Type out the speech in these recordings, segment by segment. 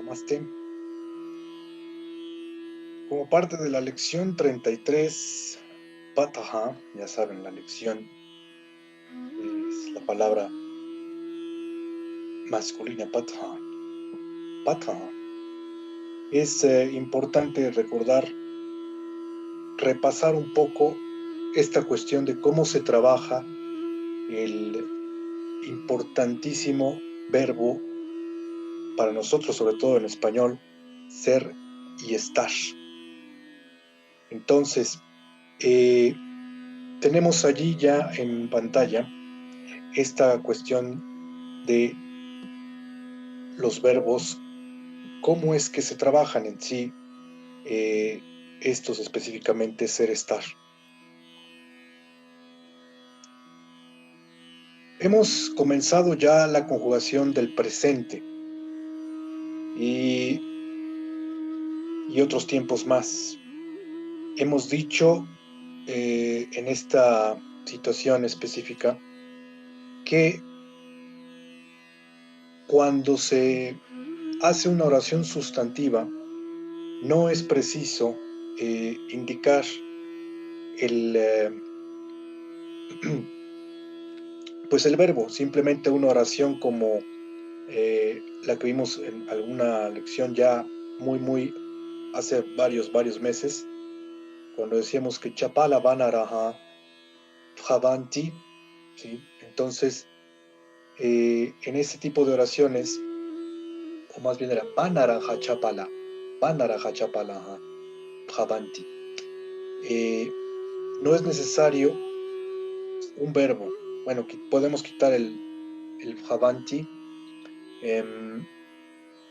Namaste. Como parte de la lección 33, Pataha, ya saben, la lección es la palabra masculina Pataha. Pataha. Es importante recordar, repasar un poco esta cuestión de cómo se trabaja el importantísimo verbo para nosotros, sobre todo en español, ser y estar. Entonces, tenemos allí ya en pantalla esta cuestión de los verbos, cómo es que se trabajan en sí, estos específicamente ser, estar. Hemos comenzado ya la conjugación del presente y otros tiempos más. Hemos dicho en esta situación específica que cuando se hace una oración sustantiva no es preciso indicar el pues el verbo, simplemente una oración como la que vimos en alguna lección ya muy hace varios meses, cuando decíamos que Chapala Banaraha Bhavanti, ¿sí? Entonces, en ese tipo de oraciones, o más bien era Banaraha Chapala Bhavanti. No es necesario un verbo. Bueno, podemos quitar el Bhavanti,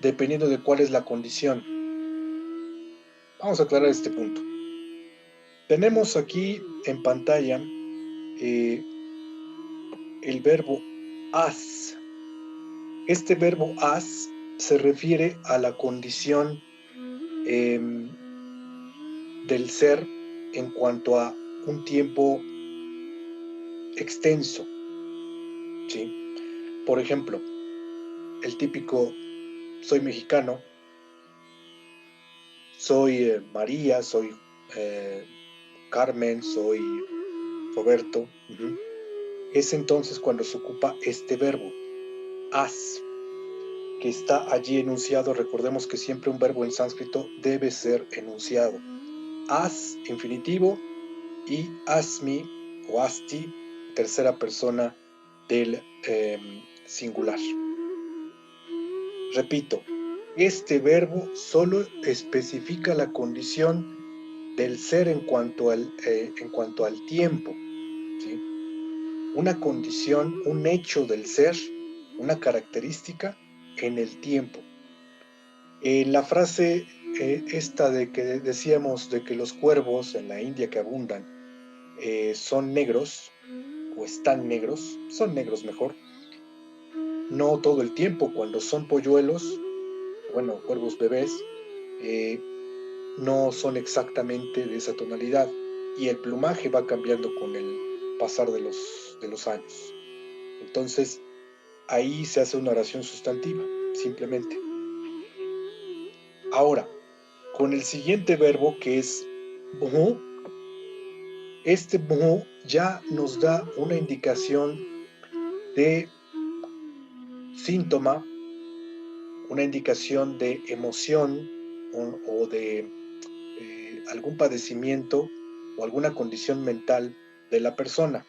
dependiendo de cuál es la condición. Vamos a aclarar este punto. Tenemos aquí en pantalla el verbo has. Este verbo has se refiere a la condición del ser en cuanto a un tiempo extenso, ¿sí? Por ejemplo, el típico soy mexicano, soy María, soy Carmen, soy Roberto. Es entonces cuando se ocupa este verbo, has, que está allí enunciado. Recordemos que siempre un verbo en sánscrito debe ser enunciado. Has, infinitivo, y asmi o asti, tercera persona del singular. Repito, este verbo solo especifica la condición del ser en cuanto al tiempo, ¿sí? Una condición, un hecho del ser, una característica en el tiempo. La frase esta de que decíamos de que los cuervos en la India que abundan son negros, o están negros, son negros mejor, no todo el tiempo. Cuando son polluelos, bueno, cuervos bebés, no son exactamente de esa tonalidad, y el plumaje va cambiando con el pasar de los años. Entonces, ahí se hace una oración sustantiva, simplemente. Ahora, con el siguiente verbo, que es bhu, este bhu ya nos da una indicación de síntoma, una indicación de emoción o de algún padecimiento o alguna condición mental de la persona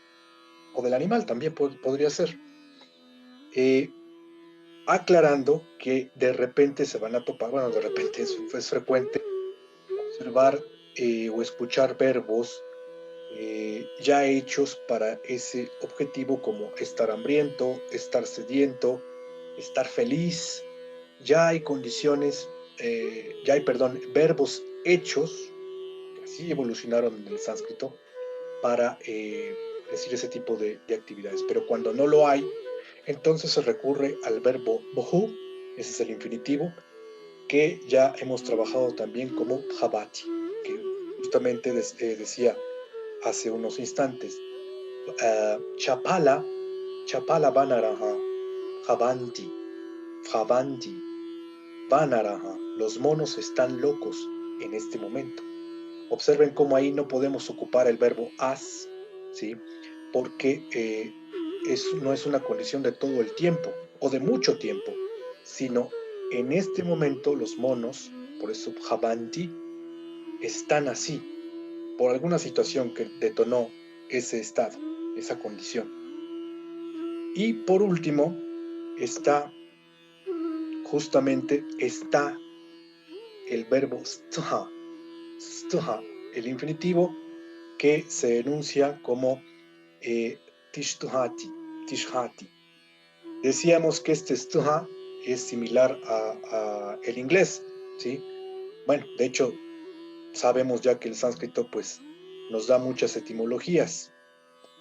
o del animal también podría ser. Aclarando que de repente se van a topar, bueno, de repente es frecuente observar o escuchar verbos ya hechos para ese objetivo, como estar hambriento, estar sediento, estar feliz. Ya hay condiciones, verbos hechos, que así evolucionaron en el sánscrito, para decir ese tipo de actividades. Pero cuando no lo hay, entonces se recurre al verbo bohu, ese es el infinitivo, que ya hemos trabajado también como bhavati, que justamente decía hace unos instantes. Chapala Banaraha Bhavanti, Banaraha, los monos están locos en este momento. Observen cómo ahí no podemos ocupar el verbo as, ¿sí? Porque no es una condición de todo el tiempo o de mucho tiempo, sino en este momento los monos, por eso Bhavanti, están así, por alguna situación que detonó ese estado, esa condición. Y por último, justamente está el verbo stha, el infinitivo que se enuncia como tishtuhati, tishhati. Decíamos que este stuha es similar a el inglés, ¿sí? Bueno, de hecho, sabemos ya que el sánscrito pues nos da muchas etimologías.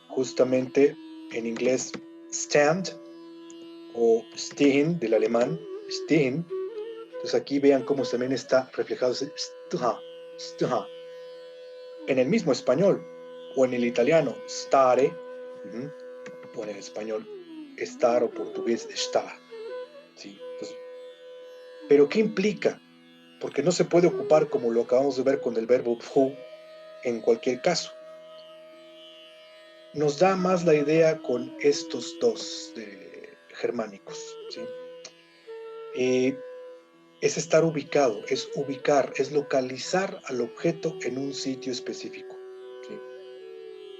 Justamente en inglés stand o stehen del alemán, stehen. Entonces aquí vean cómo también está reflejado ese stuha, stuha. En el mismo español o en el italiano stare, o en el español estar o portugués estar. ¿Sí? Entonces, ¿pero qué implica? Porque no se puede ocupar como lo acabamos de ver con el verbo bhu en cualquier caso. Nos da más la idea con estos dos germánicos. ¿Sí? Es estar ubicado, es ubicar, es localizar al objeto en un sitio específico. ¿Sí?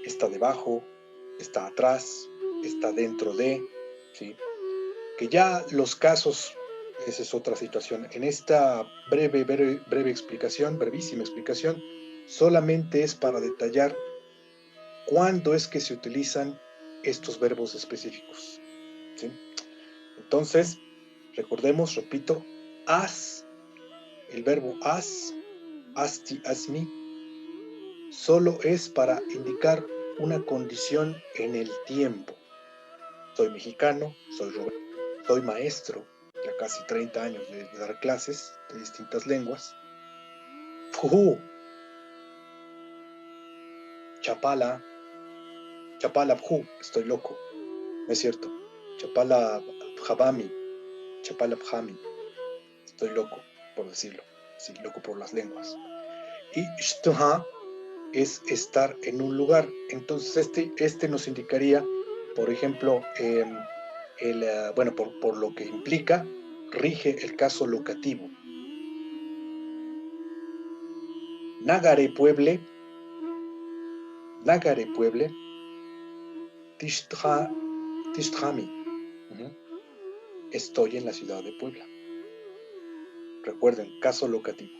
Está debajo, está atrás, está dentro de, ¿sí? Que ya los casos, esa es otra situación. En esta breve explicación, brevísima explicación, solamente es para detallar cuándo es que se utilizan estos verbos específicos. ¿Sí? Entonces, recordemos, repito, as, el verbo as, asti, asmi, solo es para indicar una condición en el tiempo. Soy mexicano, soy Roberto, soy maestro, ya casi 30 años de dar clases de distintas lenguas. Fuhu, Chapala, Chapala Bhu, estoy loco, no es cierto. Chapala Bhabami, Chapala Bhami, estoy loco, por decirlo, sí, loco por las lenguas. Y Shtuha es estar en un lugar. Entonces este nos indicaría, por ejemplo, bueno, por lo que implica, rige el caso locativo. Nagare Pueble, Tishtami. Estoy en la ciudad de Puebla. Recuerden, caso locativo.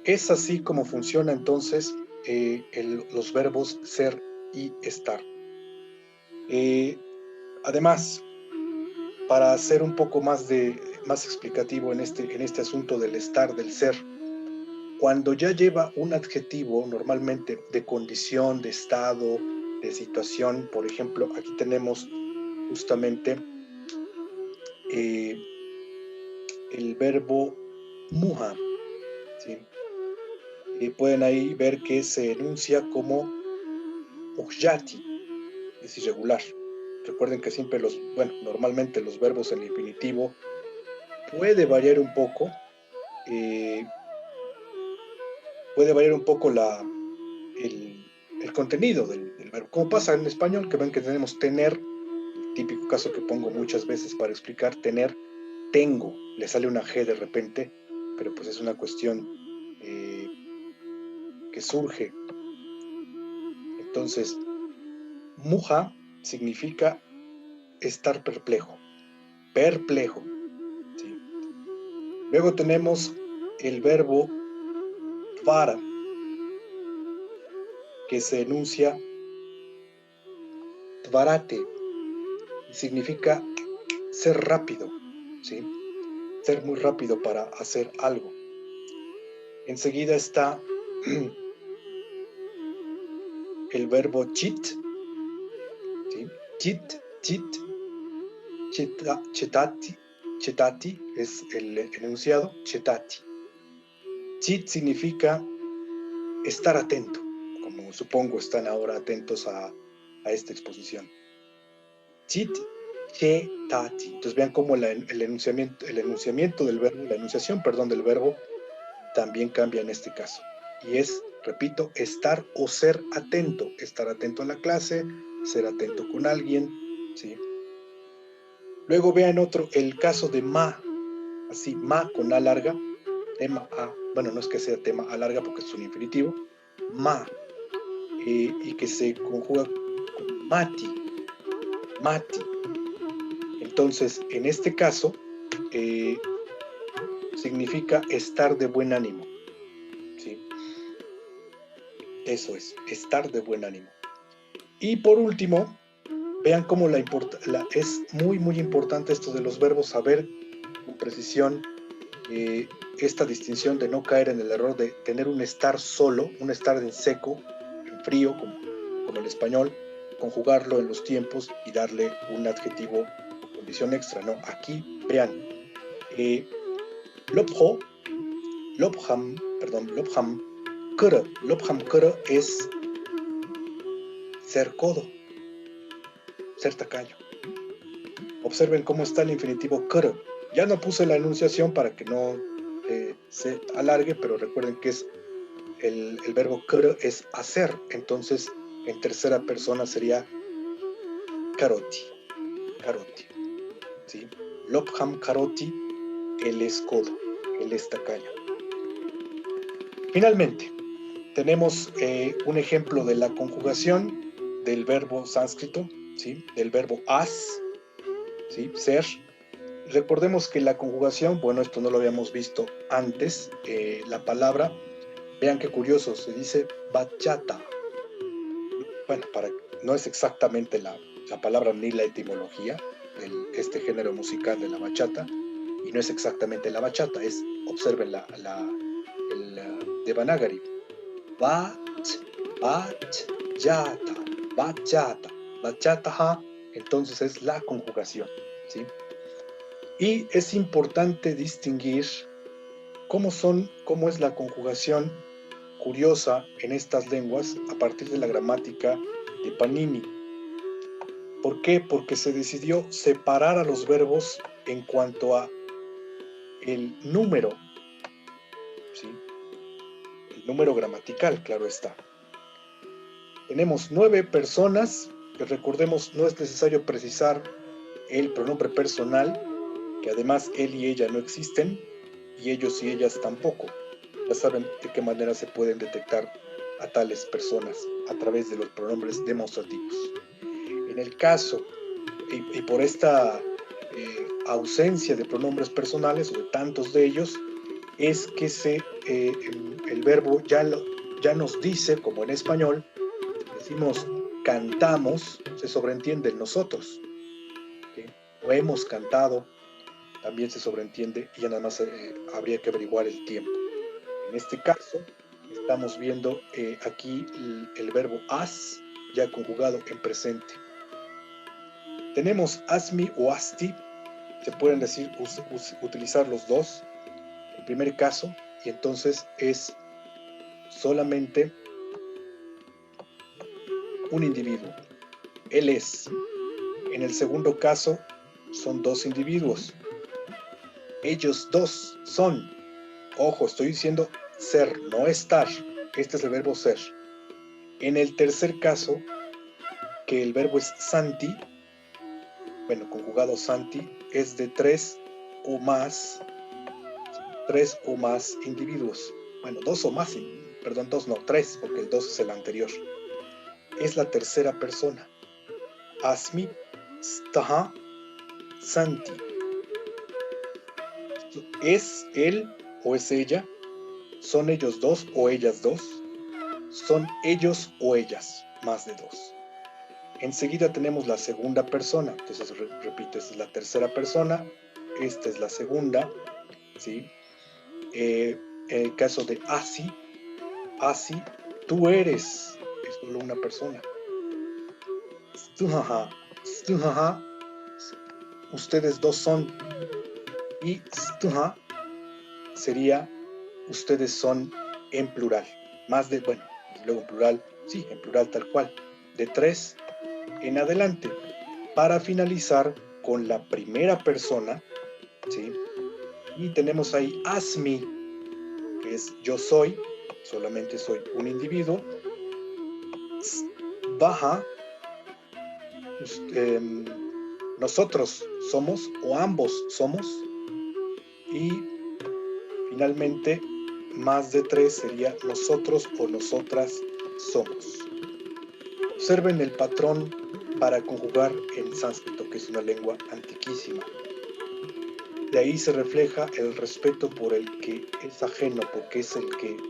Es así como funciona entonces los verbos ser y estar. Además, para ser un poco más explicativo en este asunto del estar, del ser, cuando ya lleva un adjetivo normalmente de condición, de estado, de situación, por ejemplo, aquí tenemos justamente el verbo muha, ¿sí? Pueden ahí ver que se enuncia como ujyati, es irregular. Recuerden que siempre normalmente los verbos en el infinitivo puede variar un poco, el contenido del verbo. Como pasa en español, que ven que tenemos tener, el típico caso que pongo muchas veces para explicar, tener, tengo, le sale una G de repente, pero pues es una cuestión que surge. Entonces, muja significa estar perplejo, ¿sí? Luego tenemos el verbo vara, que se enuncia tvarate, y significa ser rápido, ¿sí? Ser muy rápido para hacer algo. Enseguida está el verbo chit, ¿sí? Chetati es el enunciado, chetati. Chit significa estar atento, como supongo están ahora atentos a esta exposición. Chit chetati. Entonces vean cómo el enunciamiento del verbo, la enunciación, perdón, del verbo también cambia en este caso. Y es, repito, estar o ser atento. Estar atento a la clase, ser atento con alguien, ¿sí? Luego vean otro, el caso de ma, así, ma con a larga, tema a, bueno, no es que sea tema a larga porque es un infinitivo, ma, y que se conjuga con mati, mati. Entonces, en este caso, significa estar de buen ánimo, ¿sí? Eso es, estar de buen ánimo. Y por último, vean cómo es muy, muy importante esto de los verbos, saber con precisión esta distinción de no caer en el error de tener un estar solo, un estar en seco, en frío, como el español, conjugarlo en los tiempos y darle un adjetivo o condición extra, ¿no? Aquí, vean, lobho, lobham, kara es ser codo, ser tacaño. Observen cómo está el infinitivo kara. Ya no puse la enunciación para que no se alargue, pero recuerden que es el verbo kara es hacer. Entonces, en tercera persona sería karoti, karoti, ¿sí? Lobham karoti, él es codo, él es tacaño. Finalmente, tenemos un ejemplo de la conjugación del verbo sánscrito, ¿sí? Del verbo as, ¿sí? Ser. Recordemos que la conjugación, bueno, esto no lo habíamos visto antes, la palabra, vean qué curioso, se dice bachata. Bueno, no es exactamente la palabra ni la etimología de este género musical de la bachata, y no es exactamente la bachata, observen el Devanagari. Bachata, bachata, bachata, entonces es la conjugación, ¿sí? Y es importante distinguir cómo es la conjugación curiosa en estas lenguas a partir de la gramática de Panini. ¿Por qué? Porque se decidió separar a los verbos en cuanto a el número, ¿sí? El número gramatical, claro está. Tenemos 9 personas, que recordemos, no es necesario precisar el pronombre personal, que además él y ella no existen, y ellos y ellas tampoco. Ya saben de qué manera se pueden detectar a tales personas a través de los pronombres demostrativos. En el caso, y por esta ausencia de pronombres personales o de tantos de ellos, es que el verbo ya nos dice, como en español, decimos cantamos, se sobreentiende nosotros, ¿sí? O hemos cantado, también se sobreentiende y ya nada más habría que averiguar el tiempo. En este caso, estamos viendo aquí el verbo has, ya conjugado en presente. Tenemos asmi o asti, se pueden utilizar los dos, el primer caso, y entonces es solamente un individuo. Él es. En el segundo caso, son dos individuos. Ellos dos son. Ojo, estoy diciendo ser, no estar. Este es el verbo ser. En el tercer caso, que el verbo es santi, bueno, conjugado santi, es de tres o más individuos. Bueno, dos o más, perdón, dos no, tres, porque el dos es el anterior. Es la tercera persona. Asmi, staha, santi. ¿Es él o es ella? ¿Son ellos dos o ellas dos? Son ellos o ellas, más de dos. Enseguida tenemos la segunda persona. Entonces, repito, esta es la tercera persona, esta es la segunda, ¿sí? En el caso de Asi, tú eres, es solo una persona. Stuhaha, ustedes dos son. Y stuha sería ustedes son en plural. Más de, bueno, luego en plural, en plural tal cual. De tres en adelante. Para finalizar, con la primera persona, ¿sí? Y tenemos ahí asmi, que es yo soy, solamente soy un individuo. Baja, nosotros somos o ambos somos. Y finalmente, más de 3 sería nosotros o nosotras somos. Observen el patrón para conjugar en sánscrito, que es una lengua antiquísima. De ahí se refleja el respeto por el que es ajeno, porque es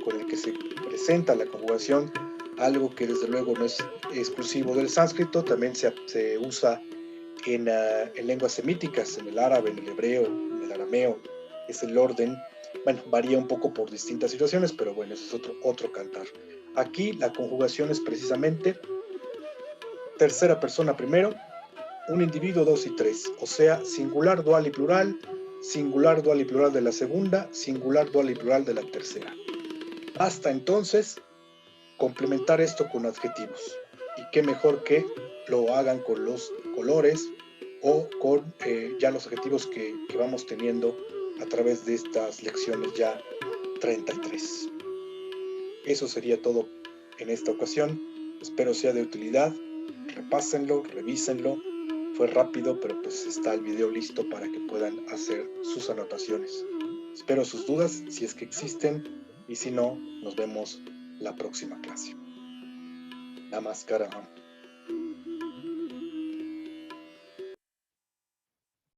con el que se presenta la conjugación, algo que desde luego no es exclusivo del sánscrito, también se usa en lenguas semíticas, en el árabe, en el hebreo, en el arameo. Es el orden, bueno, varía un poco por distintas situaciones, pero bueno, eso es otro cantar. Aquí la conjugación es precisamente tercera persona primero, un individuo, 2 y 3, o sea, singular, dual y plural, singular, dual y plural de la segunda, singular, dual y plural de la tercera. Hasta entonces, complementar esto con adjetivos. Y qué mejor que lo hagan con los colores o con ya los adjetivos que vamos teniendo a través de estas lecciones ya 33. Eso sería todo en esta ocasión. Espero sea de utilidad. Repásenlo, revísenlo. Fue rápido, pero pues está el video listo para que puedan hacer sus anotaciones. Espero sus dudas, si es que existen, y si no, nos vemos la próxima clase. Namaskaram.